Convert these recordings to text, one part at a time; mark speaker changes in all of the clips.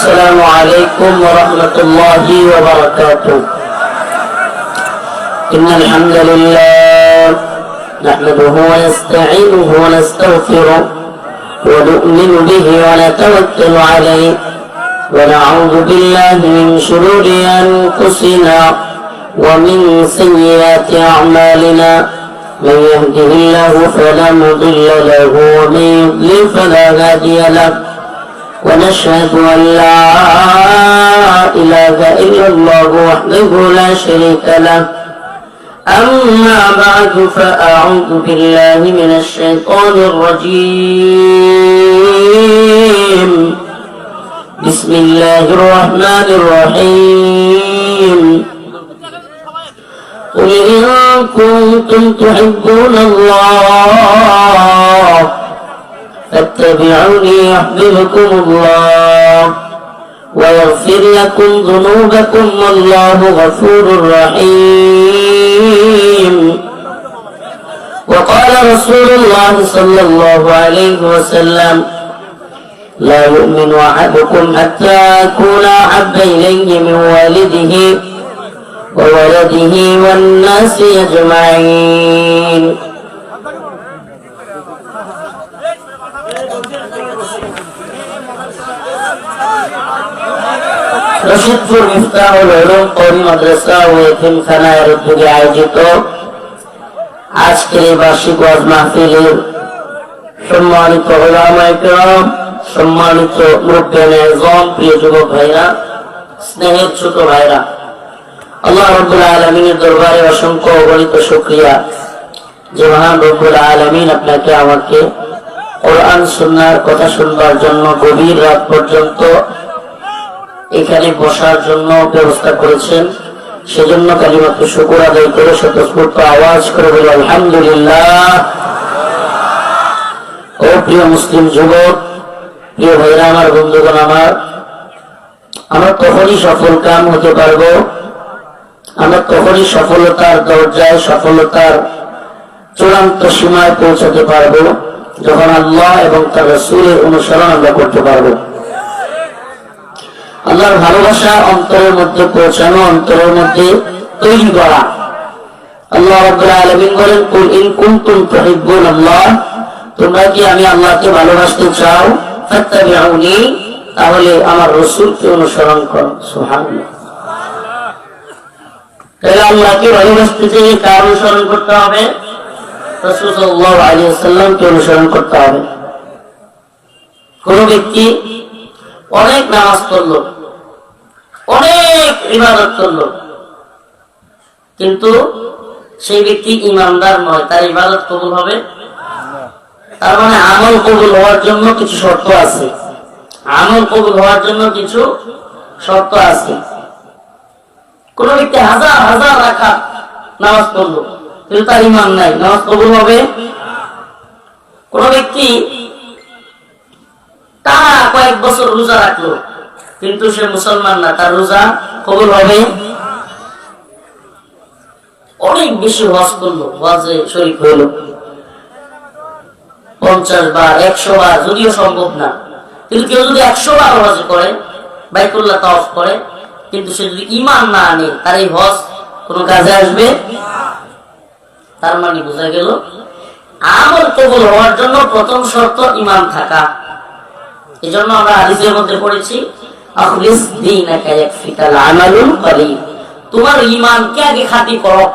Speaker 1: السلام عليكم ورحمة الله وبركاته. إن الحمد لله نحمده ونستعينه ونستغفره ونؤمن به ونتوكل عليه ونعوذ بالله من شرور أنفسنا ومن سيئات أعمالنا. من يهده الله فلا مضل له ومن يضلل فلا هادي له. ونشهد أن لا إله إلا الله وحده لا شريك له. أما بعد فأعوذ بالله من الشيطان الرجيم. بسم الله الرحمن الرحيم. قل إن كنتم تحبون الله فاتبعوني يحببكم الله ويغفر لكم ذنوبكم والله غفور رحيم. وقال رسول الله صلى الله عليه وسلم لا يؤمن أحدكم حتى أكون أحب إليه من والده وولده والناس أجمعين. রশিদপুর মিফতাহুল উলুম কওমি মাদ্রাসা ও এতিমখানার উদ্যোগে আয়োজিত আজকের এই বার্ষিক ওয়াজ মাহফিলের সম্মানিত উলামায়ে কেরাম, সম্মানিত মুরব্বিয়ানে আযম, প্রিয় যুবক ভাইরা, স্নেহের ছোট ভাইরা, আল্লাহ রাব্বুল আলামিনের দরবারে অসংখ্য অগণিত শুকরিয়া যে মহান রব্বুল আলামিন আপনাকে আমাকে কোরআন সুন্নাহর কথা শুনবার জন্য গভীর রাত পর্যন্ত এখানে বসার জন্য ব্যবস্থা করেছেন। সেজন্য কালিমাতু শুকর আদায় করে স্বতঃস্ফূর্ত আওয়াজ করে বলি আলহামদুলিল্লাহ। ও প্রিয় মুসলিম যুবক, প্রিয় ভাইরা আমার, বন্ধুগণ আমার, আমরা তখনই সফল কাম হতে পারবো, আমরা তখনই সফলতার দরজায়, সফলতার চূড়ান্ত সীমায় পৌঁছাতে পারবো যখন আল্লাহ এবং তার রাসূলের অনুসরণ আমরা করতে পারবো। আল্লাহর ভালোবাসা অন্তরের মধ্যে পৌঁছানো, অন্তরের মধ্যে তৈরি করা। আল্লাহ রাব্বুল আলামিন বলেন, কুল ইন কুনতুম তুহিব্বুনাল্লাহ, তোমরা কি আমি আল্লাহকে ভালোবাসতে চাও, ফাত্তাবিউনি, তাহলে আমার রাসূলকে অনুসরণ করো। সুবহানাল্লাহ। তাহলে আল্লাহকে ভালোবাসতে চাইলে কার অনুসরণ করতে হবে? রাসূল সাল্লাল্লাহু আলাইহি ওয়াসাল্লামকে অনুসরণ করতে হবে। কোন ব্যক্তি অনেক নামাজ পড়লো, অনেক ইবাদত করলো, কিন্তু সেই ব্যক্তি ইমানদার নয়, তার ইবাদত কবুল হবে? তার মানে আমল কবুল হওয়ার জন্য কিছু শর্ত আছে, আমল কবুল হওয়ার জন্য কিছু শর্ত আছে। কোন ব্যক্তি হাজার হাজার রাকাত নামাজ পড়লো কিন্তু তার ইমান নাই, নামাজ কবুল হবে? কোন ব্যক্তি টানা কয়েক বছর রোজা রাখলো কিন্তু সে মুসলমান না, তার রোজা কবুল হবে? অনেক বেশি হজ করলো, হজে শরীক হইল 50 বার 100 বার, যদিও সম্ভব না, কিন্তু কেউ যদি 100 বার হজ করে, বাইতুল্লাহ তাওয়াফ করে, কিন্তু সে যদি ঈমান না আনে, তার এই হজ কোন কাজে আসবে? তার মানে বোঝা গেল আমল কবুল হওয়ার জন্য প্রথম শর্ত ঈমান থাকা। এই জন্য আমরা হাদিসের মধ্যে পড়েছি, আখলিস দীনাকা ইয়াকফিকাল আমালুল কলিল, তোমার ঈমানকে আগে খাঁটি করো,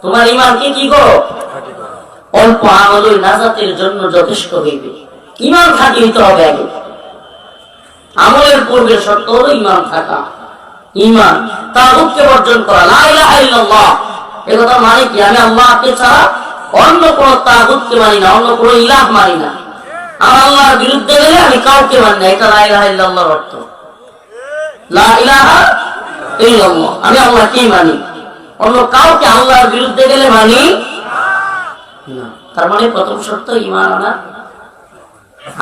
Speaker 1: তোমার ঈমানকে কি করো? অল্প আমলই নাজাতের জন্য যথেষ্ট হইবে। ঈমান খাঁটি হইতে হবে আগে, আমলের পূর্বে শর্ত হলো ঈমান থাকা। ঈমান, তাগুতকে বর্জন করা, লা ইলাহা ইল্লাল্লাহ, এই কথা মানে কি? আমি আল্লাহকে ছাড়া অন্য কোন তাগুতকে মানি না, অন্য কোন ইলাহ মানি না। আমার আল্লাহর বিরুদ্ধে গেলে আমি কাউকে মানি না, এটা লা ইলাহা ইল্লাল্লাহর অর্থ। লা ইলাহা ইল্লাল্লাহ, আমি আল্লাহকেই মানি, অন্য কাউকে আল্লাহর বিরুদ্ধে গেলে মানি না। তার মানে প্রথম শর্ত ঈমান আনা,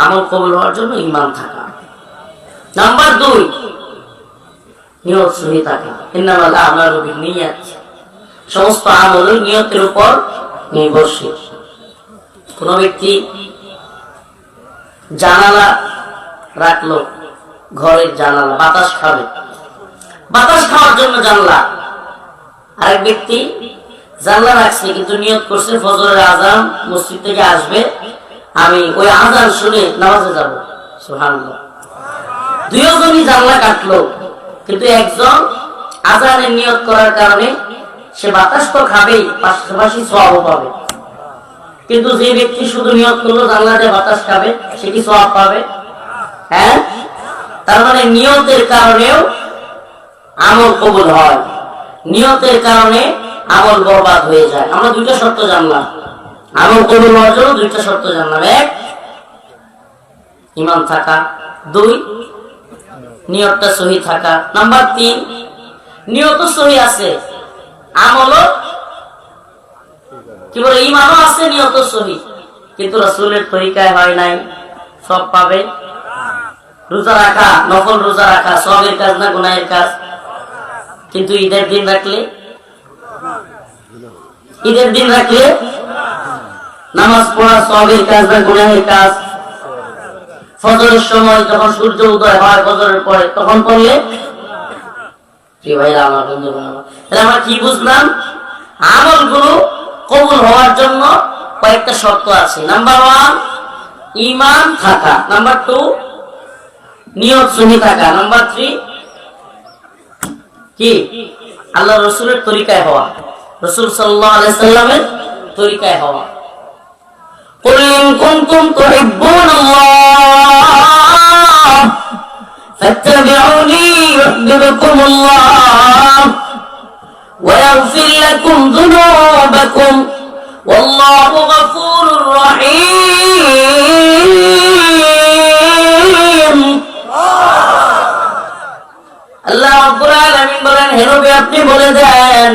Speaker 1: আমল কবুল হওয়ার জন্য ঈমান থাকা। নাম্বার 2, নিয়ত সহি থাকা। ইন্নামাল আমালু বিন্নিয়াত, সমস্ত আমল নিয়তের উপর নির্ভরশীল। কোন ব্যক্তি জানালা রাখলো ঘরের জানালা, বাতাস খাবে, বাতাস খাওয়ার জন্য জানলা। আরেক ব্যক্তি জানলা রাখছে কিন্তু নিয়ত করছে ফজরের আজান মসজিদ থেকে আসবে, আমি ওই আজান শুনে নামাজে যাব। সুবহানাল্লাহ। দুইজনই জানলা কাটলো, কিন্তু একজন আজানের নিয়ত করার কারণে সে বাতাস তো খাবেই, পাশাপাশি সওয়াবও পাবে। কিন্তু যে ব্যক্তি শুধু নিয়ত করলো জানলা দিয়ে বাতাস খাবে, সে কি সওয়াব পাবে? হ্যাঁ, তার মানে নিয়তের কারণেও আমল কবুল হয়, নিয়তের কারণে আমল বরবাদ হয়ে যায়। আমরা দুইটা শর্ত জানলাম, আমল কবুল হওয়ার জন্য দুইটা শর্ত জানলাম। এক, ঈমান থাকা। দুই, নিয়তটা সহি থাকা। নাম্বার তিন, নিয়ত সহি আছে, আমলও কি বলে ঈমানও আছে, নিয়ত সহি, কিন্তু রাসূলের তরিকায় হয় নাই, সব পাবে। রোজা রাখা, নফল রোজা রাখা সবের কাজ না গুনাহের কাজ? কিন্তু ঈদের দিন রাখলে, ঈদের দিন রাখলে নামাজ পড়া সবের কাজ না গুনাহের কাজ? ফজরের সময় যখন সূর্য উদয় হয় ফজরের পরে তখন পড়লে, ভাইরা আমার বন্ধু, তাহলে আমরা কি বুঝলাম? আমলগুলো কবুল হওয়ার জন্য কয়েকটা শর্ত আছে। নাম্বার ওয়ান, ঈমান থাকা। নাম্বার টু, নিয়ত সহি থাকা। নাম্বার থ্রি কি? আল্লাহ রসুলের তরিকায় হওয়া, রসুল সাল্লাল্লাহু আলাইহি সাল্লামের তরিকায় হওয়া। কুল ইন কুনতুম তুহিব্বুনাল্লাহ ফাত্তাবিউনি ইউহিব্বুকুমুল্লাহ ওয়া ইয়াগফির লাকুম যুনুবাকুম ওয়াল্লাহু গফুরুর রহিম। আল্লাহ রাব্বুল আলামিন বলেন, হে নবী আপনি বলে দেন,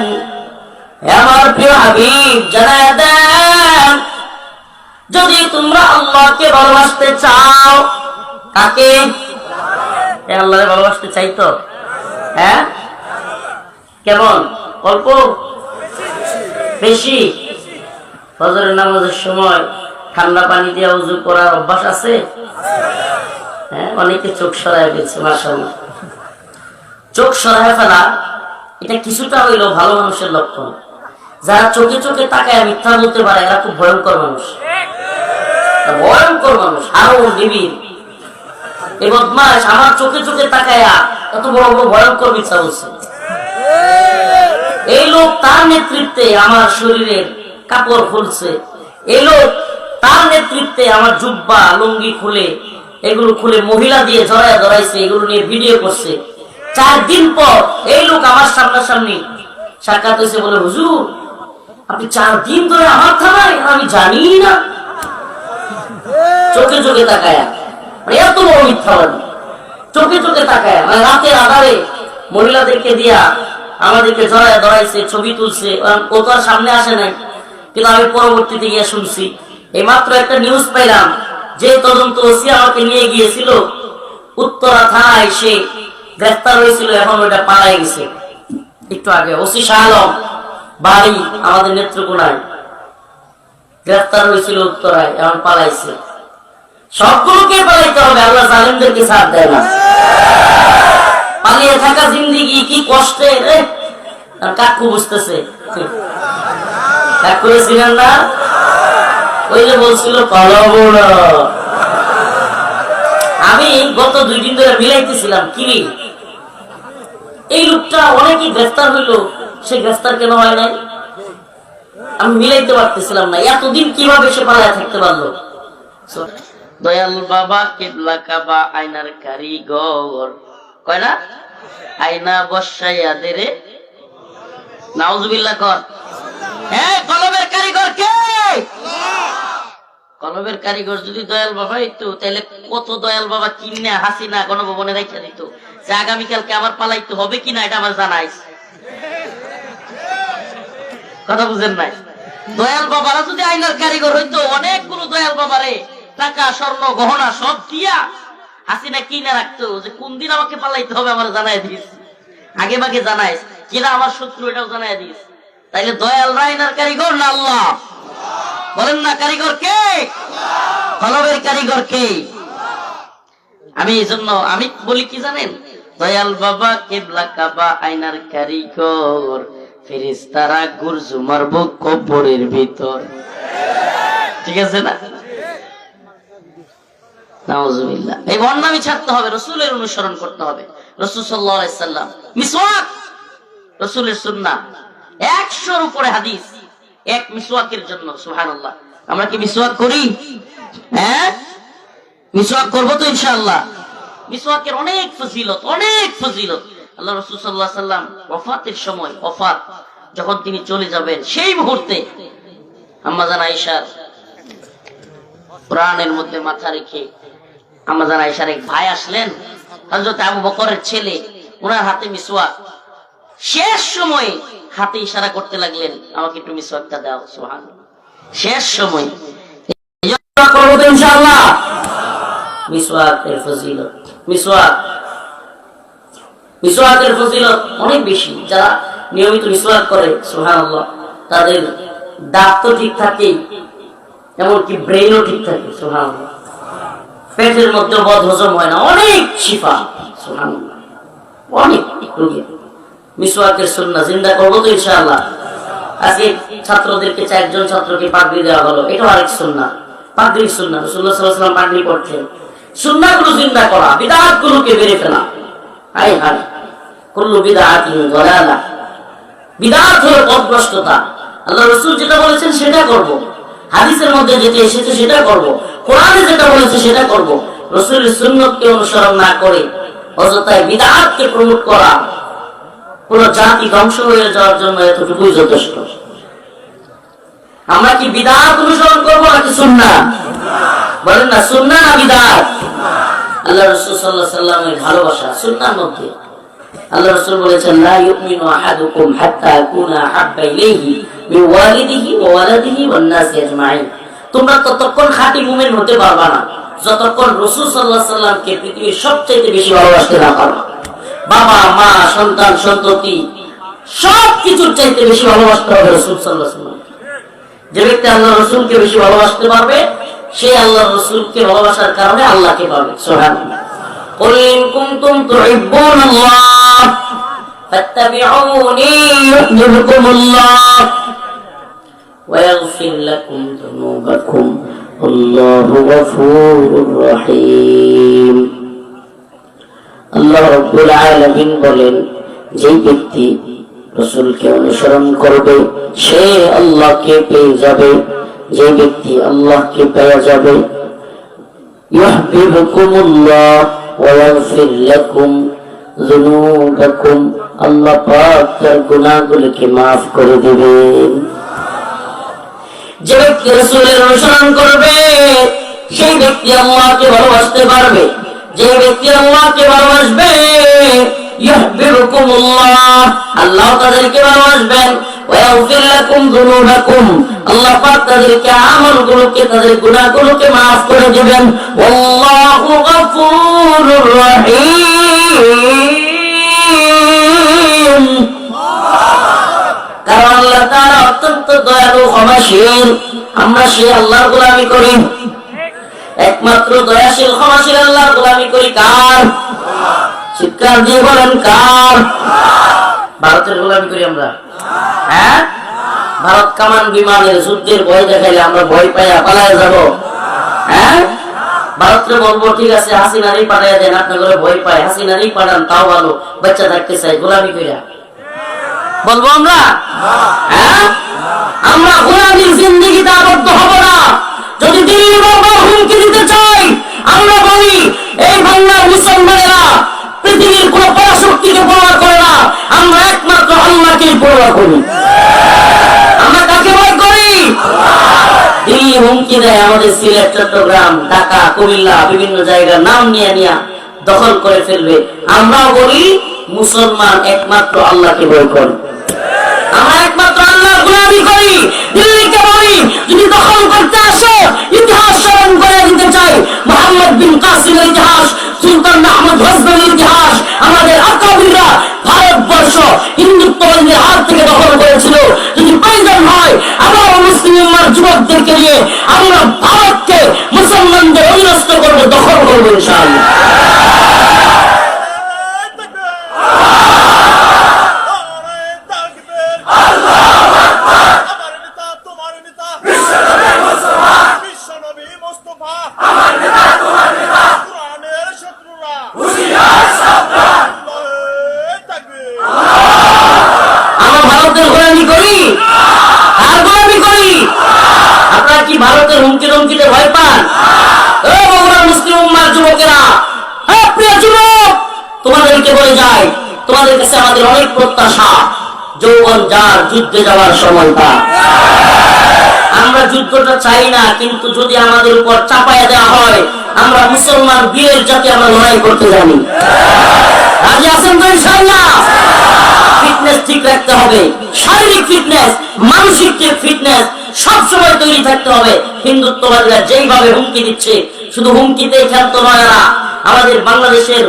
Speaker 1: হে আমার প্রিয় হাবিব জানায়া দেন, যদি তোমরা আল্লাহকে ভালোবাসতে চাও। কাকে? আল্লাহকে ভালোবাসতে চাই তো? হ্যাঁ, কেমন? অল্প বেশি? ফজরের নামাজের সময় ঠান্ডা পানি দিয়ে ওযু করার অভ্যাস আছে? হ্যাঁ, অনেকে চোখ সরায় ফেলছে, মাশাআল্লাহ। চোখ সরায় ফেলা এটা কিছুটা হইলেও ভালো মানুষের লক্ষণ। যারা চোখে চোখে তাকায় মিথ্যা বলতে পারে, এরা খুব ভয়ঙ্কর মানুষ, ভয়ঙ্কর মানুষ, আরো নিবিড়। এই বদমাশ আমার চোখে চোখে তাকায়া এত বড় বড় ভয়ঙ্কর মিথ্যা বলছে। এই লোক তার নেতৃত্বে আমার শরীরের কাপড় খুলছে, এই লোক তার নেতৃত্বে আমার জুব্বা লুঙ্গি খুলে, এগুলো খুলে মহিলা দিয়ে জড়ায় ধরাইছে, এগুলো নিয়ে ভিডিও করছে। 4 দিন পর এই লোক আমার সামনাসামনি সাক্ষাৎ হয়েছে, বলে হুজুর আপনি 4 দিন ধরে আমার থানায়, আমি জানি না। চোখে চোখে তাকায়া, এত বড় মিথ্যাবাদী, চোখে চোখে তাকায়া, মানে রাতের আধারে মহিলাদেরকে দিয়া আমাদেরকে জড়ায় ধরাইছে, ছবি তুলছে। ও তো আর সামনে আসে নাই, কিন্তু আমি পরবর্তীতে গিয়ে শুনছি। এই মাত্র একটা নিউজ পাইলাম, যে তদন্ত ওসি আমাকে নিয়ে গিয়েছিল উত্তরা থানায়, সে গ্রেফতার হয়েছিল, এখন ওইটা পালাই গেছে। একটু আগে ওসি শাহ আলম, বাড়ি আমাদের নেত্রকোনায়, গ্রেফতার হয়েছিল উত্তরায়, এখন পালাইছে। সবগুলোকে পালাইতে হবে, আল্লাহ জালেমদেরকে ছাড় দেয় না। পালিয়ে থাকা জিন্দেগি কি কষ্টের। কাকু বুঝতেছে, কাকু ছিলেন না, ওই যে বলছিল পালাবো না। আমি গত 2 দিন ধরে মিলাইতেছিলাম, কি এই লোকটা অনেকেই গ্রেফতার হইলো, সে গ্রেফতার কেন হয় নাই? আমি মিলাইতে পারতেছিলাম না, এতদিন কিভাবে সে পালায় থাকতে পারলো। দয়াল বাবা কিবলা কাবা আয়নার কারিগর, কয় না আয়না বসাইয়া দে রে, নাউজুবিল্লাহ কর। হ্যাঁ, কলমের কারিগর কে? কলমের কারিগর যদি দয়াল বাবা হইতো, তাহলে কত দয়াল বাবা কিনে হাসিনা গণভবনে রেখে দিত, যে আগামীকালকে আবার পালাইতে হবে কিনা এটা আমার জানাইস। কথা বুঝেন নাই? দয়াল বাবারা যদি আইনার কারিগর হইতো, অনেকগুলো দয়াল বাবারে টাকা স্বর্ণ গহনা সব দিয়া হাসিনা কিনে রাখতো, যে কোন দিন আমাকে পালাইতে হবে আমার জানাই দিস, আগে ভাগে জানাইস, কিনা আমার শত্রু এটাও জানাই দিস। তাইলে দয়াল আইনার কারিগর না আল্লাহ? বলেন না, কারিগর কে? কলমের কারিগর কে? আমি এই জন্য আমি বলি কি জানেন, দয়াল বাবা কেবলা কাবা আয়নার কারিগর, ফেরেশতারা গুরজু মারবো কবরের ভিতর। ঠিক আছে না? নাউজুবিল্লাহ। এই বর্ণামি ছাড়তে হবে, রাসূলের অনুসরণ করতে হবে। রাসূল সাল্লাল্লাহু আলাইহি সাল্লাম মিসওয়াক, রাসূলের সুন্নাহ, 100-র উপরে হাদিস এক মিসওয়াকের জন্য। সুবহানাল্লাহ। আমরা কি মিসওয়াক করি? হ্যাঁ, মিসওয়াক করবো তো ইনশাআল্লাহ। মিসওয়াকের অনেক ফজিলত, অনেক ফজিলত। আল্লাহ রাসূল সাল্লাল্লাহু আলাইহি সাল্লাম ওফাতের সময়, ওফাত যখন তিনি চলে যাবেন, সেই মুহূর্তে আম্মা জান আয়েশার প্রাণের মধ্যে মাথা রেখে আম্মা জান আয়েশার এক ভাই আসলেন, হযরত আবু বকরের ছেলে, ওনার হাতে মিসওয়াক। শেষ সময়ে হাতে ইশারা করতে লাগলেন, আমাকে একটু মিসওয়াকটা দাও। সুবহানাল্লাহ। শেষ সময় করবো তো ইনশাআল্লাহ। মিসওয়াকের ফজিলত, মিসওয়াকের ফজিলত অনেক বেশি। যারা নিয়মিত মিসওয়াক করে, সুবহানাল্লাহ, তাদের দাঁত তো ঠিক থাকে, এমনকি ব্রেনও ঠিক থাকে। সুবহানাল্লাহ। পেটের মধ্যে বদ হজম হয় না, অনেক শিফা। সুবহানাল্লাহ। অনেক রোগী মিসওয়াকের সুন্নাহ জিন্দা করবো তো ইনশাআল্লাহ। আজকে ছাত্রদেরকে 4 জন ছাত্রকে পাগড়ি দেওয়া হলো, এটা আরেক সুন্নাহ। পাগড়ির সুন্নাহ, রাসূলুল্লাহ সাল্লাল্লাহু আলাইহি ওয়াসাল্লাম পাগড়ি পরতেন। সুন্নাহগুলো জিন্দা করা, বিদআতগুলোকে বেরে ফেলা। হায় হায়, কুল্লু বিদআতিন দালালা। বিদআত হলো পথভ্রষ্টতা। আল্লাহ রাসূল যেটা বলেছেন সেটা করব, হাদিসের মধ্যে যেটা এসেছে সেটা করব, কোরআনে যেটা বলেছে সেটা করব। রাসূলের সুন্নাতকে অনুসরণ না করে অযথায় বিদআতকে প্রমোট করা পুরো জাতি ধ্বংস হয়ে যাওয়ার জন্য এতটুকুই যথেষ্ট। আমরা কি বিদআত অনুসরণ করবো নাকি সুন্নাহ? বলেন না, সুন্নাহ না বিদআত? আল্লাহ রাসূল সাল্লাল্লাহু আলাইহি ওয়াসাল্লামের ভালোবাসা সুন্নাহর মধ্যে। আল্লাহ রাসূল বলেছেন, লা ইউমিনু আহাদুকুম হাত্তা আকুনা হাব্বা ইলাইহি মিন ওয়ালিদিহি ওয়া ওয়ালাদিহি ওয়ান নাসি আজমাইন। তোমরা ততক্ষণ খাঁটি মুমিন হতে পারবা না যতক্ষণ রাসূল সাল্লাল্লাহু আলাইহি ওয়াসাল্লামকে পৃথিবীর সবচেয়ে বেশি ভালোবাসতে না পারবা। বাবা মা সন্তান সন্ততি সবকিছুর চাইতে বেশি ভালোবাসতে হবে রাসূল সাল্লাল্লাহু আলাইহি ওয়াসাল্লাম। যে ব্যক্তি আল্লাহ রাসূলকে বেশি ভালোবাসতে পারবে, সে আল্লাহ রাসূলকে ভালোবাসার কারণে আল্লাহকে পাবে। সুবহানাল্লাহ। কুল ইন কুনতুম তুহিব্বুনাল্লাহ ফাত্তাবিউনি ইউহিব্বুকুমুল্লাহ ওয়া ইয়াগফির লাকুম যুনুবাকুম আল্লাহু গফুরুর রহিম। আল্লাহ রাব্বুল আলামিন বলেন, যে ব্যক্তি রাসূলকে অনুসরণ করবে সে আল্লাহকে পেয়ে যাবে। যে ব্যক্তি আল্লাহকে পেয়ে যাবে, ইউহিব্বুকুমুল্লাহ ওয়া ইয়াগফির লাকুম যুনুবাকুম, আল্লাহ পাক তার গুনাহগুলোকে maaf করে দিবেন। যে ব্যক্তি রাসূলের অনুসরণ করবে সেই ব্যক্তি আল্লাহকে ভালোবাসতে পারবে। যে ব্যক্তি আল্লাহকে ভালোবাসবে, ইউহিব্বুকুমুল্লাহ, আল্লাহ তাদেরকে ভালোবাসবেন। ওয়া ইয়াগফির লাকুম যুনুবাকুম, আল্লাহ পাক তাদেরকে আমলগুলোকে, তাদের গুনাহগুলোকে maaf করে দিবেন। আল্লাহু গফুরুর রহিম। কারণ আল্লাহ তাআলা অত্যন্ত দয়ালু, ক্ষমাশীল। আমরা সেই আল্লাহর গোলামি করি, একমাত্র দয়াশীল ক্ষমাশীল আল্লাহর গোলামি করি। কার? চিৎকার দিয়ে বলেন, কার? ভারতের গোলামি করি আমরা। হ্যাঁ, ভারত কামান বিমানের যুদ্ধের ভয় দেখাইলে আমরা ভয় পাইয়া পালায় যাব? হ্যাঁ, ভারতকে বলবো ঠিক আছে হাসিনারই পাঠাইয়া দেন, আপনার ঘরে ভয় পায়, হাসিনারই পাঠান তাও ভালো, বাচ্চা থাকতে চাই, গোলামি কইরা বলবো আমরা? হ্যাঁ, আমরা গোলামির জিন্দেগিতে আবদ্ধ হব না। যদি দিল্লি বারবার হুমকি দিতে চাই, আমরা বলি এই বাংলার মুসলমানেরা পৃথিবীর কোন পরাশক্তিকে পরোয়া করে না, আমরা একমাত্র আল্লাহকেই পরোয়া করি। আমরা কাকে ভয় করি? দিল্লি হুমকি দেয় আমাদের সিলেট, চট্টগ্রাম, ঢাকা, কুমিল্লা বিভিন্ন জায়গার নাম নিয়ে দখল করে ফেলবে। আমরাও বলি মুসলমান একমাত্র আল্লাহকে ভয় করে, আমরা একমাত্র আল্লাহর গোলামি করি। দিল্লিকে বলি যদি দখল করতে আসো, ইতিহাস স্মরণ করে দিতে চাই, মুহাম্মদ বিন কাসিমের ইতিহাস, সুলতান আহমদ গজনভির ইতিহাস, আমাদের আকাবিররা ভারতবর্ষ হিন্দুত্ববাদীদের হাত থেকে দখল করেছিল। যদি প্রয়োজন হয় আবার মুসলিম উম্মার যুবকদেরকে নিয়ে আমরা ভারতকে মুসলমানদের অধীনস্থ করবো, দখল করবো ইনশাআল্লাহ। ভারতের হুমকি ধমকিতে ভয় পান? ও বগুড়ার মুসলিম উম্মার যুবকেরা, প্রিয় যুবক, তোমাদেরকে বলে যাই, তোমাদের কাছে আমাদের অনেক প্রত্যাশা। যৌবন যার, যুদ্ধে যাওয়ার সময় তার। আমরা যুদ্ধটা চাই না, কিন্তু যদি আমাদের উপর চাপায়া দেওয়া হয়, আমরা মুসলমান বীরের জাতি, আমরা লড়াই করতে জানি। রাজি আছেন তো ইনশাআল্লাহ? ফিটনেস ঠিক রাখতে হবে, শারীরিক ফিটনেস, মানসিক ফিটনেস সবসময় তৈরি থাকতে হবে। হিন্দুত্ববাদীরা যেইভাবে হুমকি দিচ্ছে, শুধু হুমকিতে ক্ষান্ত নয় না, আমাদের বাংলাদেশের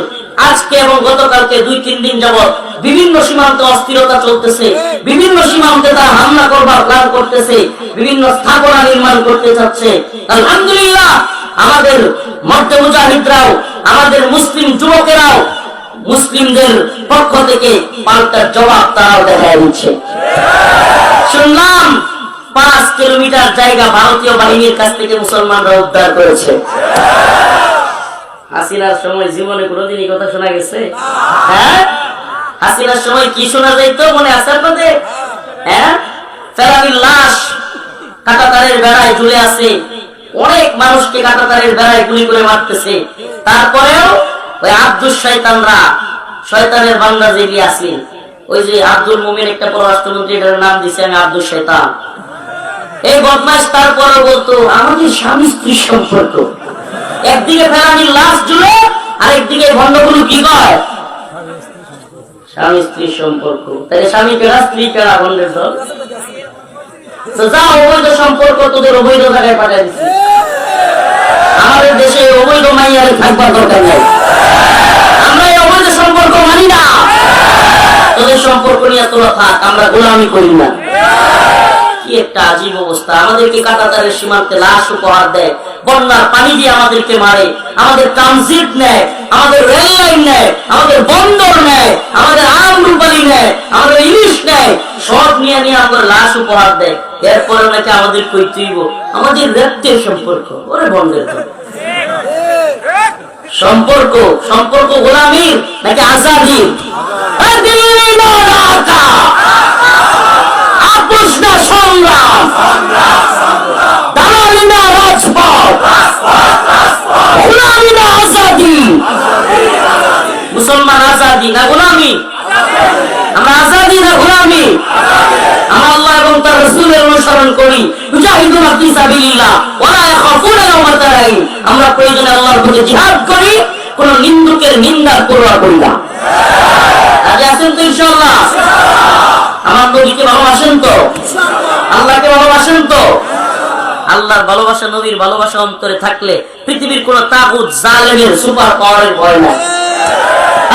Speaker 1: আজকে এবং গতকালকে 2-3 দিন যাবৎ বিভিন্ন সীমান্তে অস্থিরতা চলতেছে, বিভিন্ন সীমান্তে তারা হামলা করবার প্ল্যান করতেছে, বিভিন্ন স্থাপনা নির্মাণ করতে চাচ্ছে। আলহামদুলিল্লাহ, আমাদের মধ্যে মুজাহিদরাও, আমাদের মুসলিম যুবকেরাও মুসলিমদের পক্ষ থেকে পাল্টা জবাব তারাও দেখায় দিচ্ছে। শুনলাম 5 কিলোমিটার জায়গা ভারতীয় বাহিনীর কাছ থেকে মুসলমানরা উদ্ধার করেছে। হাসিনার সময় জীবনে কোনোদিন এই কথা শোনা গেছে? হ্যাঁ, হাসিনার সময় কি শোনা যাইত মনে আছে আপনাদের? হ্যাঁ, ফেরানির লাশ কাঁটাতারের বেড়ায় ঝুলে আছে, অনেক মানুষকে কাঁটাতারের বেড়ায় গুলি করে মারতেছে, তারপরেও ওই আব্দুল শয়তানরা, শয়তানের বান্দা যেগুলি আছে, ওই যে আব্দুল মুমিন একটা পররাষ্ট্রমন্ত্রী, এটার নাম দিছে আমি আব্দুল শয়তান, এই বদমাশ তারপরে বলতো আমাদের স্বামী স্ত্রীর সম্পর্ক। একদিকে ফেরানির লাশ ঝুলে, আরেকদিকে ভণ্ডগুলো কি কয় স্বামী স্ত্রীর সম্পর্ক। তাহলে স্বামী কেনা, স্ত্রী কেনা, ভণ্ডের দল। যা অবৈধ সম্পর্ক তোদের অবৈধ জায়গায় পাঠিয়ে দিচ্ছে। আমাদের দেশে অবৈধ মাইয়ারে থাকবার দরকার নেই, আমরা এই অবৈধ সম্পর্ক মানি না। তোদের সম্পর্ক নিয়ে তোরা থাক, আমরা গোলামি করি না। কি একটা আজীব অবস্থা! আমাদেরকে কাঁটাতারের সীমান্তে লাশ উপহার দেয়, বন্যার পানি দিয়ে আমাদেরকে মারে, আমাদের ট্রানজিট নেয়, আমাদের রেল লাইন নেয়, আমাদের বন্দর নেয়, আমাদের আমরুপালি নেয়, আমাদের ইলিশ নেয়, সব নিয়ে নিয়ে আমাদের লাশ উপহার দেয়। এরপরে নাকি আমাদের কই তুইব আমাদের রক্তের সম্পর্ক। ওরে বন্দের সম্পর্ক, সম্পর্ক গোলামির নাকি আজাদির? আপোষ না সংগ্রাম, দালালি না রাজপথ, গোলামি না আজাদি। মুসলমান আজাদি না গোলামি? আমরা আজাদি না গোলামি? আমরা আল্লাহ এবং তার রাসূলের অনুসরণ করি। মুজাহিদুনা ফি সাবিলিল্লাহ ওয়া লা ইয়াখাফুনা লাওমাতা লাইম। আমরা প্রয়োজনে আল্লাহর পথে জিহাদ করি, কোন নিন্দুকের নিন্দার পরোয়া করি না। আগে আছেন তো ইনশাআল্লাহ? আমার নবীকে ভালোবাসেন তো? আল্লাহকে ভালোবাসেন তো? আল্লাহর ভালোবাসা, নবীর ভালোবাসা অন্তরে থাকলে পৃথিবীর কোন তাগুত জালেমের সুপার পাওয়ারের ভয় নাই।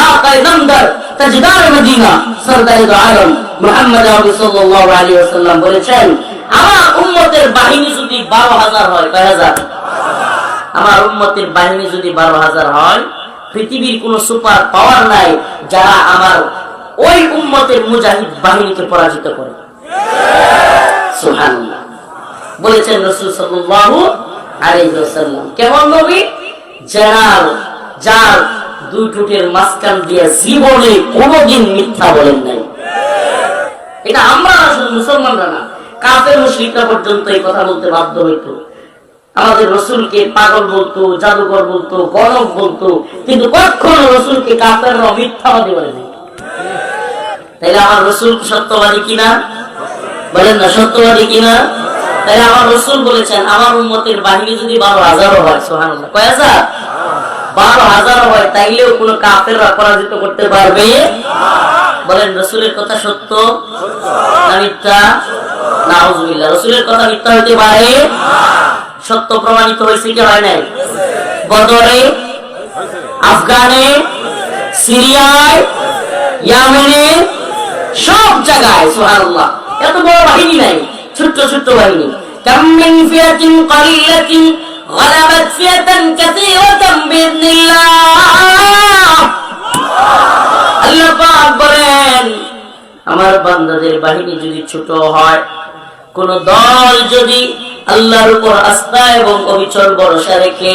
Speaker 1: আকাই নামদার তাজদার মদিনা সরদারে দো আলম মুহাম্মদ সাল্লাল্লাহু আলাইহি ওয়াসাল্লাম বলেছেন, আমার উম্মতের বাহিনী যদি 12,000 হয়, কয় হাজার? আমার উম্মতের বাহিনী যদি 12,000 হয়, পৃথিবীর কোন সুপার পাওয়ার নাই যারা আমার ওই উম্মতের মুজাহিদ বাহিনীকে পরাজিত করে। সুবহানাল্লাহ বলেছেন রাসূল সাল্লাল্লাহু আলাইহি ওয়াসাল্লাম। কেমন নবী? যার 2 ঠোঁটের মাঝখান দিয়ে জীবনে কোনোদিন মিথ্যা বলেন নাই। এটা আমরা না, শুধু মুসলমানরা না, কাফের মুশরিকরা পর্যন্ত এই কথা বলতে বাধ্য হইতো। আমাদের রাসূলকে পাগল বলতো, জাদুকর বলতো, গণক বলতো, কিন্তু কখনো রাসূলকে কাফেররা মিথ্যাবাদী বলে নাই। তাইলে আমার রাসূল কি সত্যবাদী কিনা? বলেন না, সত্যবাদী কিনা? তাইলে আমার রাসূল বলেছেন, আমার উম্মতের বাহিনী যদি 12,000 হয়, সুবহানাল্লাহ, কয় হাজার? 12,000 হয়, তাইলেও কোন কাফেররা পরাজিত করতে পারবে না। বলেন রাসূলের কথা সত্য না মিথ্যা? নাউযুবিল্লাহ, রাসূলের কথা মিথ্যা হইতে পারে? সত্য প্রমাণিত হয়েছে কি হয় নাই? বদরে, আফগানে, সিরিয়ায়, ইয়ামেনে, সব জায়গায়। সুবহানাল্লাহ, এত বড় বাহিনী নাই, ছোট্ট ছোট্ট বাহিনী। কাম মিন ফিয়াতিন কালিলাতিন গালাবাত ফিয়াতান কাসীরাতান বিইذنিল্লাহ। আল্লাহ পাক বলেন, আমার বান্দাদের বাহিনী যদি ছোট হয়, কোন দল যদি আল্লাহর উপর আস্থা এবং অবিচল ভরসা রেখে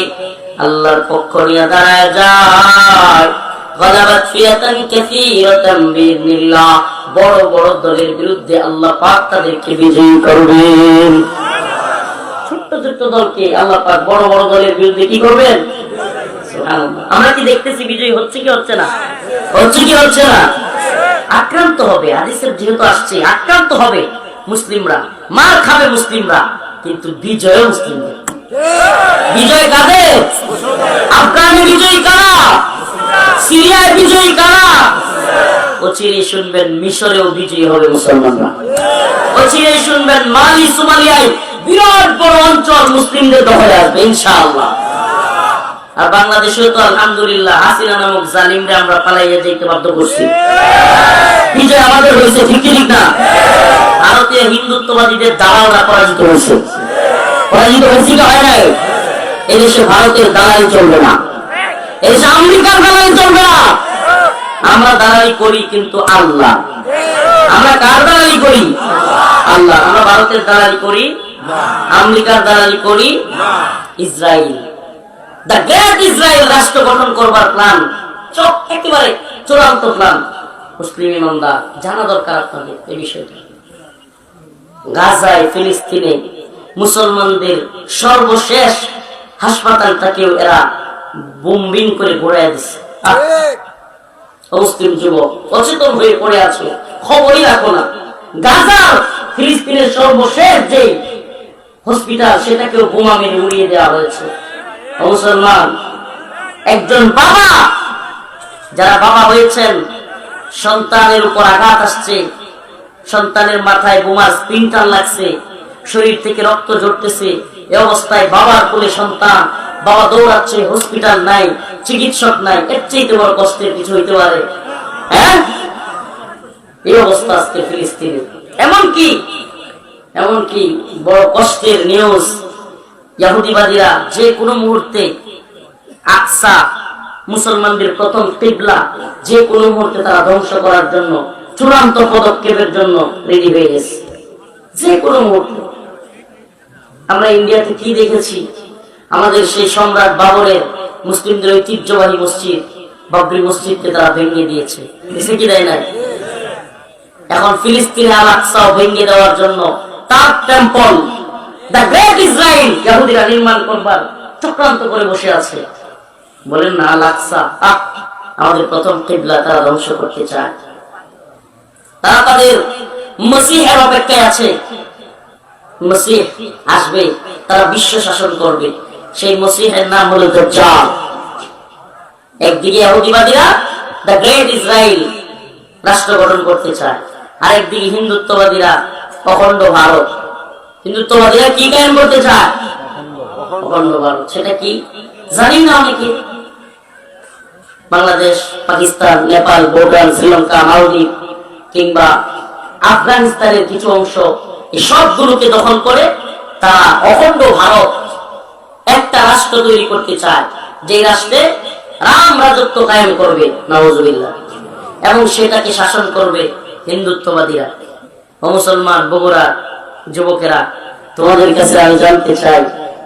Speaker 1: আল্লাহর পক্ষ নিয়ে দাঁড়ায় যায়, গালাবাত ফিয়াতান কাসীরাতান বিইذنিল্লাহ, বড় বড় দলের বিরুদ্ধে আল্লাহ পাক তাদেরকে বিজয়ী করবেন। ছোট ছোট্ট ছোট্ট দলকে আল্লাহ পাক বড় বড় দলের বিরুদ্ধে কি করবেন? আমরা কি দেখতেছি বিজয়ী হচ্ছে কি হচ্ছে না? হচ্ছে কি হচ্ছে না? আক্রান্ত হবে, হাদিসের যেহেতু আসছে আক্রান্ত হবে মুসলিমরা, মার খাবে মুসলিমরা, কিন্তু বিজয় মুসলিমদের। বিজয় কাদের? আফগানে বিজয়ী কারা? সিরিয়ায় বিজয়ী কারা? অচিরে শুনবেন মিশরেও বিজয়ী হবে মুসলমানরা। অচিরে শুনবেন মালি সোমালিয়ায় বিরাট বড় অঞ্চল মুসলিমদের দখলে আসবে ইনশাআল্লাহ। আর বাংলাদেশেও তো আলহামদুলিল্লাহ হাসিনা নামক জালিমরা আমরা পালাইয়া যেতে বাধ্য করছি। বিজয় আমাদের হয়েছে, ঠিক ঠিক না? ভারতীয় হিন্দুত্ববাদীদের দালালরা পরাজিত হয়েছে। পরাজিত হয়েছে কি হয় নাই? এদেশে ভারতের দালালি চলবে না, এদেশে আমেরিকার দালালি চলবে না। আমরা দালালি করি কিন্তু আল্লাহ। আমরা কার দালালি করি? আল্লাহ। আমরা ভারতের দালালি করি, আমেরিকার দালালি করি, ইসরায়েল, দ্য গ্রেট ইসরায়েল রাষ্ট্র গঠন করবার প্ল্যান, একেবারে চূড়ান্ত প্ল্যান। মুসলিম ইমানদার জানা দরকার আপনাদের এই বিষয়টা। গাজায়, ফিলিস্তিনে মুসলমানদের সর্বশেষ হাসপাতালটাকেও এরা বোম্বিং করে ঘোরায় দিচ্ছে। মুসলিম যুবক অচেতন হয়ে পড়ে আছে, খবরই রাখো না। গাজার, ফিলিস্তিনের সর্বশেষ যে হসপিটাল সেটাকেও বোমা মেরে উড়িয়ে দেওয়া হয়েছে। মুসলমান একজন বাবা, যারা বাবা হয়েছেন, সন্তানের উপর আঘাত আসছে, সন্তানের মাথায় বোমার স্প্লিন্টার লাগছে, শরীর থেকে রক্ত ঝরতেছে, এই অবস্থায় বাবার কোলে সন্তান, বাবা দৌড়াচ্ছে, হসপিটাল নাই, চিকিৎসক নাই, এর চাইতে বড় কষ্টের কিছু হইতে পারে? হ্যাঁ, এই অবস্থা আজকে ফিলিস্তিনে। এমনকি বড় কষ্টের নিউজ, ইহুদিবাদীরা যে কোনো মুহূর্তে আকসা, মুসলমানদের প্রথম কিবলা, যে কোনো মুহূর্তে তারা ধ্বংস করার জন্য চূড়ান্ত পদক্ষেপের জন্য রেডি হয়ে গেছে, যে কোনো মুহূর্তে। আমরা ইন্ডিয়াতে কি দেখেছি? আমাদের সেই সম্রাট বাবরের মুসলিমদের ঐতিহ্যবাহী মসজিদ বাবরি মসজিদকে তারা ভেঙে দিয়েছে, দিছে কি দেয় নাই? এখন ফিলিস্তিনে আল আকসাও ভেঙে দেওয়ার জন্য তার টেম্পল, দ্য গ্রেট ইসরায়েল, ইহুদিরা নির্মাণ করবার চক্রান্ত করে বসে আছে। বলেন না আল আকসা, আমাদের প্রথম কিবলা, তারা ধ্বংস করতে চায়। তারা তাদের মসিহের অপেক্ষায় আছে। মসিহ আসবে, তারা বিশ্ব শাসন করবে। সেই মসিহের নাম হলো দাজ্জাল। একদিকে ইহুদিবাদীরা দ্য গ্রেট ইসরায়েল রাষ্ট্র গঠন করতে চায়, আর একদিকে হিন্দুত্ববাদীরা অখণ্ড ভারত। হিন্দুত্ববাদীরা কি কায়েম করতে চায়? অখণ্ড ভারত। সেটা কি জানি না অনেকে। বাংলাদেশ, পাকিস্তান, নেপাল, ভুটান, শ্রীলঙ্কা, মালদ্বীপ কিংবা আফগানিস্তানের কিছু অংশ, এই সবগুলোকে দখল করে তারা অখণ্ড ভারত একটা রাষ্ট্র তৈরি করতে চায়, যে রাষ্ট্রে রাম রাজত্ব কায়েম করবে, নাউজুবিল্লাহ, এবং সেটাকে শাসন করবে হিন্দুত্ববাদীরা। ও মুসলমান বগুড়ার যুবকেরা, তোমাদের কাছে আমি জানতে চাই,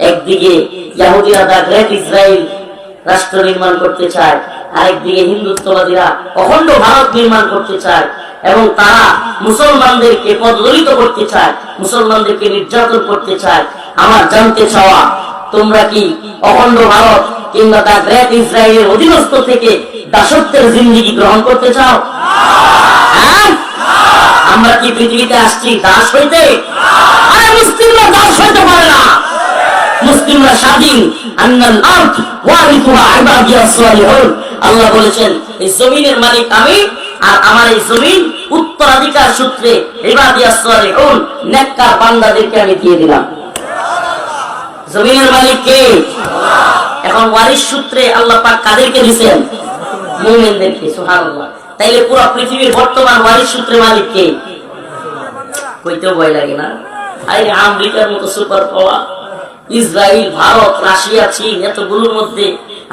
Speaker 1: একদিকে ইহুদিরা দ্য গ্রেট ইসরায়েল রাষ্ট্র নির্মাণ করতে চায়, আরেকদিকে হিন্দুত্ববাদীরা অখণ্ড ভারত নির্মাণ করতে চায়, এবং তারা মুসলমানদেরকে পদদলিত করতে চায়, মুসলমানদেরকে নির্যাতন করতে চায়। আমার জানতে চাওয়া, তোমরা কি অখণ্ড ভারত কিংবা দ্য গ্রেট ইসরায়েলের অধীনস্থ থেকে দাসত্বের জিন্দেগি গ্রহণ করতে চাও? হ্যাঁ, আমরা কি পৃথিবীতে আসছি দাস হইতে? আরে মুসলিমরা দাস হইতে পারে না, মুসলিমরা স্বাধীন। আন্নাল আরদ ওয়ারিথুহা ইবাদিয়াস সালিহুন, আল্লাহ বলেছেন এই জমিনের মালিক আমি, আর আমার এই জমিন উত্তরাধিকার সূত্রে ইবাদিয়াস সালিহুন নেককার বান্দাদেরকে আমি দিয়ে দিলাম। জমিনের মালিক কে? এখন ওয়ারিশ সূত্রে আল্লাহ পাক কাদেরকে দিবেন? মুমিনদেরকে। সুবহানাল্লাহ। তাইলে পুরো পৃথিবীর বর্তমান ওয়ারিশ সূত্রে মালিক কে? কইতেও ভয় লাগে না? আরে আমেরিকার মতো super power, Israel, Bharat, Russia, চীন, এতগুলোর মধ্যে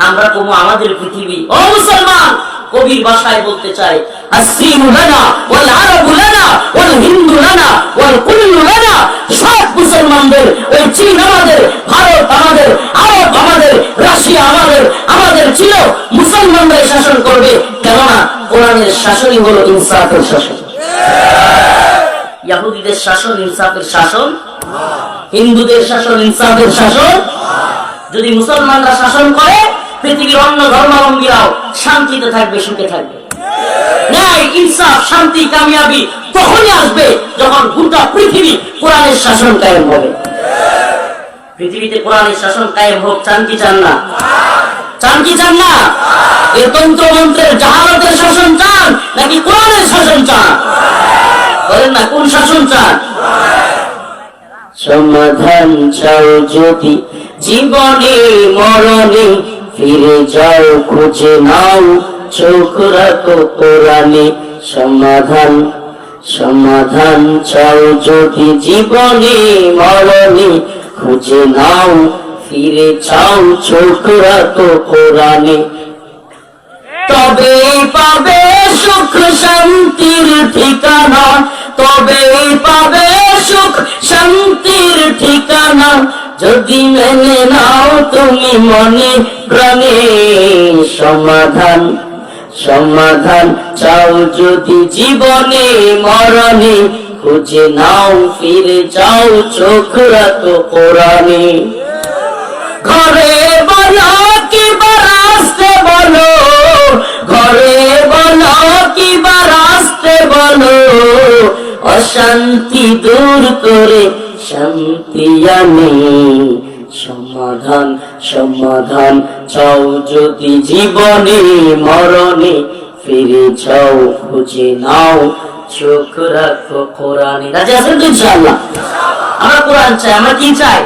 Speaker 1: আমরা কমু আমাদের পৃথিবী। ও মুসলমান, কবির ভাষায় বলতে চাই, আসসিনু লানা ওয়াল আরাবু লানা ওয়াল হিন্দু লানা ওয়াল কুল্লু লানা। সব মুসলমানদের, ওই চীন আমাদের, ভারত আমাদের, আরব আমাদের, রাশিয়া আমাদের, আমাদের ছিল। মুসলমানরাই শাসন করবে, কেননা কোরআনের শাসনই হলো ইনসাফের শাসন। ইহুদিদের শাসন ইনসাফের শাসন হিন্দুদের শাসন ইনসাফের শাসন। যদি মুসলমানরা শাসন করে পৃথিবীর অন্য ধর্মাবলম্বীরাও শান্তিতে থাকবে, সুখে থাকবে। ন্যায়, ইনসাফ, শান্তি, কামিয়াবি তখনই আসবে যখন গোটা পৃথিবী কোরআনের শাসন কায়েম হবে। পৃথিবীতে কোরআনের শাসন কায়েম হোক, চান কি চান না? চান কি চান না? এই তন্ত্র মন্ত্রের জাহালতের শাসন চান নাকি কোরআনের শাসন চান? বলেন না, কোন শাসন চান? সমাধান চাও যদি জীবনে মরণে, ফিরে যাও খুঁজে নাও চোখ রাখো কোরআনে। সমাধান চাও যদি জীবনে মরণে, খুঁজে নাও ফিরে যাও চোখ রাখো কোরআনে। তবে পাবে সুখ শান্তির ঠিকানা, তবে পাবে সুখ শান্তির ঠিকানা, যদি মেনে নাও তুমি মনে প্রাণে। সমাধান চাও যদি জীবনে মরণে, খুঁজে নাও ফিরে যাও চোখ রাখো কোরআনে। ঘরে বলো কিবা রাস্তে বলো, ঘরে বলো কিবা রাস্তে বলো, অশান্তি দূর করে শান্তি আনে। সমাধান চাও যদি জীবনে মরণে, ফিরে যাও খুঁজে নাও চোখ রাখো কোরআনে। রাজি আছেন তো ইনশাআল্লাহ? আমরা কোরআন চাই। আমরা কি চাই?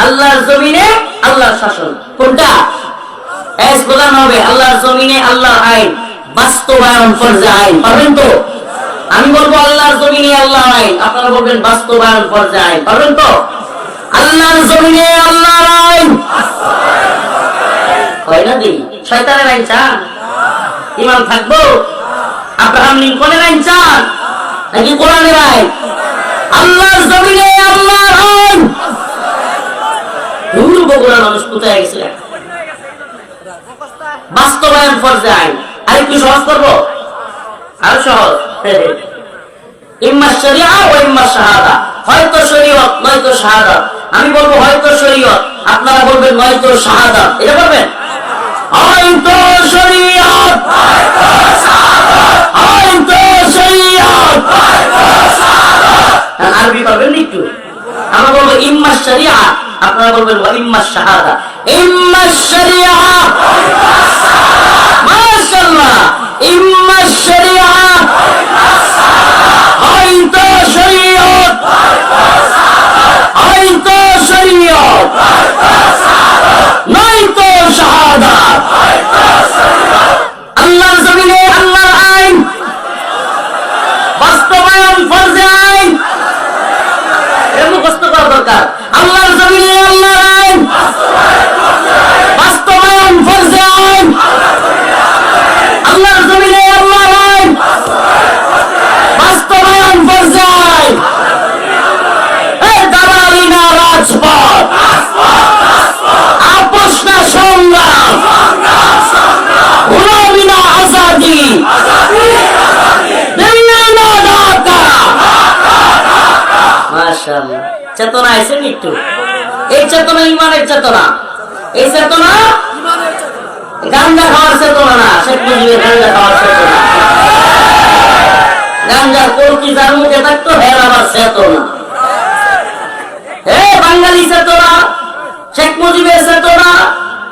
Speaker 1: আল্লাহর জমিনে আল্লাহর শাসন। কোনটা? স্লোগান হবে আল্লাহর জমিনে আল্লাহর আইন বাস্তবায়ন ফরজে আইন। পারবেন তো? আমি বলবো আল্লাহর জমিনে আল্লাহর আইন, আপনারা বলবেন বাস্তবায়ন ফরজে আইন। পারবেন তো? আল্লাহর জমিনে আল্লাহর আইন হয় না দি? শয়তানের আইন চান? ইমাম থাকবো? আব্রাহাম লিঙ্কনের আইন চান নাকি কোরআনের আইন? আল্লাহর জমিনে আল্লাহর আইন। বগুড়া মানুষ কোথায় গেছে? বাস্তবায়ন ফরজে আইন। আর একটু সহজ করবো, আরো সহজ। ইম্মা শরিয়া ও ইম্মা শাহাদা, হয়তো শরীয়ত নয়তো শাহাদাত। আমি বলবো হয়তো শরীয়ত, আপনারা বলবেন নয়তো শাহাদাত। এটা বলবেন হয়তো শরীয়ত, হয়তো শরীয়ত। আরবি পারবেন একটু? আমরা বলবো ইম্মা শরিয়া, আপনারা বলবেন ইম্মা শাহাদা। ইম্মা শরিয়া, মাশাআল্লাহ, ইম্মা শরিয়া হয়তো শরীয়ত, হয়তো শরীয়ত নয়তো শাহাদাত। আল্লাহর জমিনে আল্লাহর আইন বাস্তবায়ন ফরজে আইন। এর মুখস্থ করা দরকার। আল্লাহর জমিনে আল্লাহর আইন বাস্তবায়ন ফরজে আইন। আল্লাহর জমিনে আল্লাহর আইন বাস্তবায়ন ফরজে আইন। দালালি না রাজপথ, আপোষ না সংগ্রাম, গোলামি না আজাদি, মাশাআল্লাহ। চেতনা আছেন একটু? এই চেতনা ইমানের চেতনা। এই চেতনা গাঞ্জা খাওয়ার চেতনা না, শেখ মুজিবের গাঞ্জা খাওয়ার চেতনা। গাঞ্জার কলকি যার মুখে থাকতো হের আবার চেতনা। হে বাঙালি চেতনা, শেখ মুজিবের চেতনা,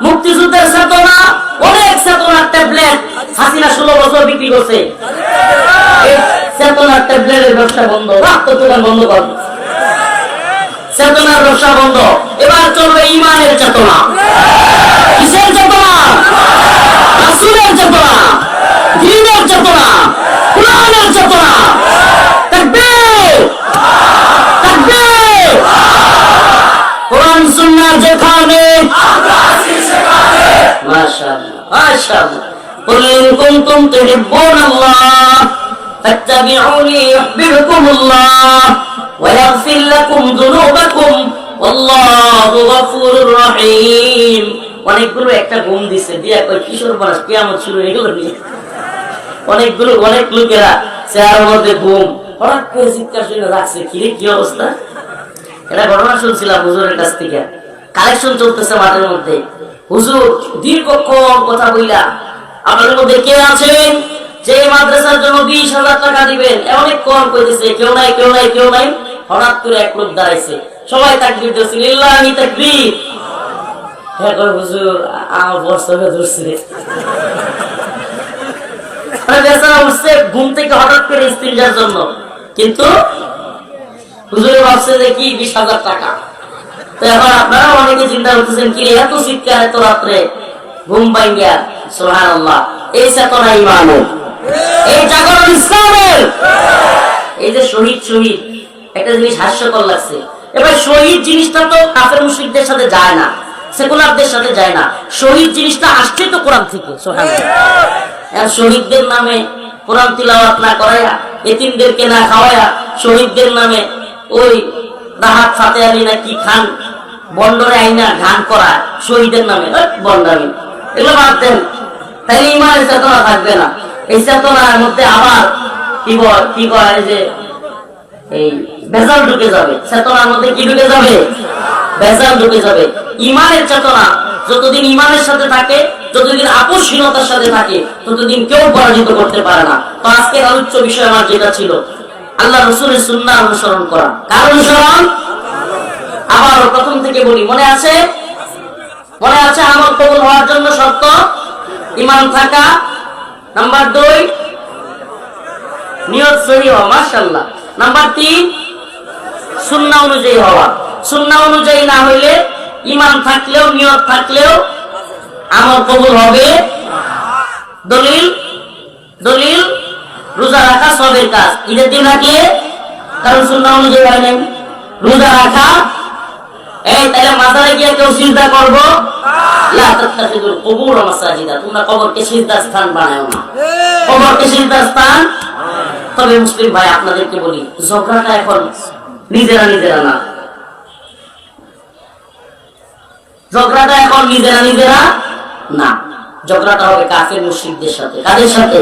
Speaker 1: মুক্তিযুদ্ধের চেতনা, অনেক চেতনার ট্যাবলেট হাসিনা 16 বছর বিক্রি করছে। এই চেতনার ট্যাবলেটের ব্যবসা বন্ধ, রক্ত দোকান বন্ধ কর। চেতনার ব্যবসা বন্ধ। এবার চলবে ইমানের চেতনা। কিসের চেতনা? রাসূলের চেতনা, দ্বীনের চেতনা, কোরআনের চেতনা। তাকবীর, তাকবীর। কোরআন সুন্নাহ যেখানে আমরা আছি সেখানে। মাশাআল্লাহ, মাশাআল্লাহ। কুল ইন কুনতুম তুহিব্বুনাল্লাহ ফাত্তাবিউনি ইউহিব্বুকুমুল্লাহ ওয়া ইয়াগফির লাকুম যুনুবাকুম ওয়াল্লাহু গফুরুর রহিম। অনেকগুলো একটা ঘুম দিছে, দিয়া কই কিশোর বয়স কিয়ামত শুরু হয়ে গেল। অনেকগুলো অনেক লোকেরা চেয়ারের মধ্যে ঘুম, হঠাৎ করে চিৎকার শুনে রাখছে, কি রে কি অবস্থা? এটা ঘটনা শুনছিলাম হুজুরের কাছ থেকে, কালেকশন চলতেছে মাঠের মধ্যে। হুজুর দীর্ঘক্ষণ কথা বইলা, আপনাদের মধ্যে কে আছেন যে মাদ্রাসার জন্য 20,000 টাকা দিবেন? অনেকক্ষণ কইতেছে কেউ নাই কেউ নাই কেউ নাই। হঠাৎ করে এক লোক দাঁড়াইছে, সবাই তাকবীর দিয়েছে, লিল্লাহি তাকবীর। হ্যাঁ কই হুজুর আমার বর্ষা ধরছে। বেচারা উঠছে ঘুম থেকে হঠাৎ করে ইস্তিনজার জন্য, কিন্তু হুজুরে ভাবছে যে কি 20,000 টাকা। তো এখন আপনারা অনেকে চিন্তা করতেছেন কি এত চিৎকার এত রাত্রে ঘুম ভাঙ্গিয়া। সুবহানাল্লাহ, এই চেতনা ইমানের, এই জাগরণ ইসলামের। এই যে শহীদ শহীদ একটা জিনিস হাস্যকর লাগছে, এবার শহীদ জিনিসটা তো কাফের মুশরিকদের সাথে যায় না, সেকুলারদের সাথে যায় না। শহীদ জিনিসটা আসছে তো কোরআন থেকে। সুবহানাল্লাহ, শহীদদের নামে কোরআন তিলাওয়াত না করায়া, এতিমদেরকে না খাওয়ায়া, শহীদদের নামে ওই রাহাত ফাতে আলী না কি খান বন্ডরে আইনা গান করা শহীদের নামে, বন্ডামি, এগুলো বাদ দেন। তাই ইমানের চেতনা থাকবে না। এই চেতনার মধ্যে আবার কি বলে যে এই ভেজাল ঢুকে যাবে। চেতনার মধ্যে কি ঢুকে যাবে? ভেজাল ঢুকে যাবে। ইমানের চেতনা যতদিন ইমানের সাথে থাকে, যতদিন আপোষহীনতার সাথে থাকে, ততদিন কেউ পরাজিত করতে পারে না। তো আজকের আলোচ্য বিষয় আমার যেটা ছিল, আল্লাহ রাসূলের সুন্নাহ অনুসরণ করা। কার অনুসরণ? আবার প্রথম থেকে বলি, মনে আছে? মনে আছে? আমল কবুল হওয়ার জন্য শর্ত ঈমান থাকা। নাম্বার 2 নিয়ত সহিহ হওয়া, মাশাআল্লাহ। নাম্বার 3 সুন্নাহ অনুযায়ী হওয়া। সুন্নাহ অনুযায়ী না হইলে ঈমান থাকলেও নিয়ত থাকলেও আমল কবুল হবে। দলিল দলিল রোজা রাখা সবের কাজ, ঈদের দিন রাখলে কারণ সুন্নাহ অনুযায়ী হয় নাই। রোজা রাখা, এই তাহলে মাজারে গিয়ে কেউ সিজদা করবো? লা তাত্তাখিযুল কুবুর মাসাজিদা, তোমরা কবরকে সিজদার স্থান বানায়ো না। কবরকে সিজদার স্থান। তবে মুসলিম ভাই আপনাদেরকে বলি, ঝগড়াটা এখন নিজেরা নিজেরা না, ঝগড়াটা এখন নিজেরা নিজেরা না, ঝগড়াটা হবে কাফের মুশরিকদের সাথে। কাদের সাথে?